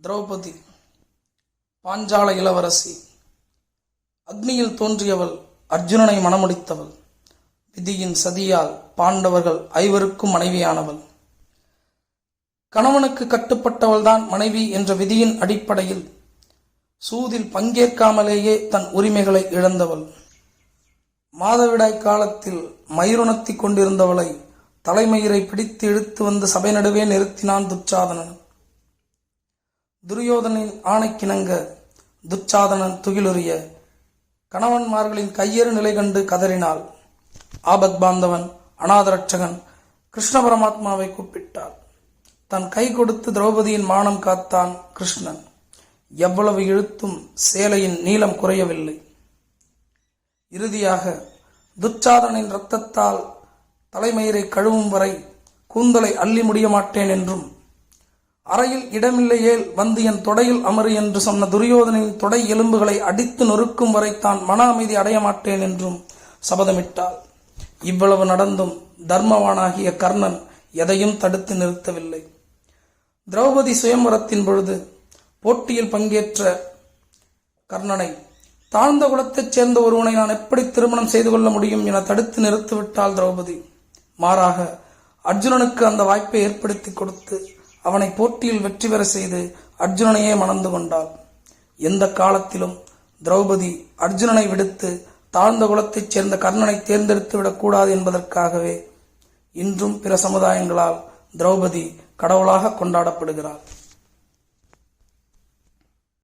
திரௌபதி பாஞ்சால இளவரசி. அக்னியில் தோன்றியவள், அர்ஜுனனை மணமுடித்தவள். விதியின் சதியால் பாண்டவர்கள் ஐவருக்கும் மனைவியானவள். கணவனுக்கு கட்டுப்பட்டவள்தான் மனைவி என்ற விதியின் அடிப்படையில் சூதில் பங்கேற்காமலேயே தன் உரிமைகளை இழந்தவள். மாதவிடாய் காலத்தில் மயிருணர்த்தி கொண்டிருந்தவளை தலைமயிரை பிடித்து இழுத்து வந்து சபை நடுவே நிறுத்தினான் துச்சாதனன். துரியோதனின் ஆணைக்கிணங்க துச்சாதனன் துகிலுரிய கணவன்மார்களின் கையேறு நிலை கண்டு கதறினாள். ஆபத் பாந்தவன், அநாதரட்சகன் கிருஷ்ண பரமாத்மாவை கூப்பிட்டாள். தன் கை கொடுத்து திரௌபதியின் மானம் காத்தான் கிருஷ்ணன். எவ்வளவு இழுத்தும் சேலையின் நீளம் குறையவில்லை. இறுதியாக துச்சாதனின் இரத்தத்தால் தலைமயிரை கழுவும் வரை கூந்தலை அள்ளி முடிய மாட்டேன் என்றும், அறையில் இடமில்லையேல் வந்து என் தொடையில் அமரு என்று சொன்ன துரியோதனின் தொடை எலும்புகளை அடித்து நொறுக்கும் வரை தான் மன அமைதி அடைய மாட்டேன் என்றும் சபதமிட்டாள். இவ்வளவு நடந்தும் தர்மவானாகிய கர்ணன் எதையும் தடுத்து நிறுத்தவில்லை. திரௌபதி சுயம்வரத்தின் பொழுது போட்டியில் பங்கேற்ற கர்ணனை, தாழ்ந்த குலத்தைச் சேர்ந்த ஒருவனை நான் எப்படி திருமணம் செய்து கொள்ள முடியும் என தடுத்து நிறுத்திவிட்டாள் திரௌபதி. மாறாக அர்ஜுனனுக்கு அந்த வாய்ப்பை ஏற்படுத்தி கொடுத்து அவனை போட்டியில் வெற்றி பெற செய்து அர்ஜுனனையே மணந்து கொண்டாள். எந்த காலத்திலும் திரௌபதி அர்ஜுனனை விடுத்து தாழ்ந்த குலத்தைச் சேர்ந்த கர்ணனை தேர்ந்தெடுத்து விடக்கூடாது என்பதற்காகவே இன்றும் பிற சமுதாயங்களால் திரௌபதி கடவுளாக கொண்டாடப்படுகிறாள்.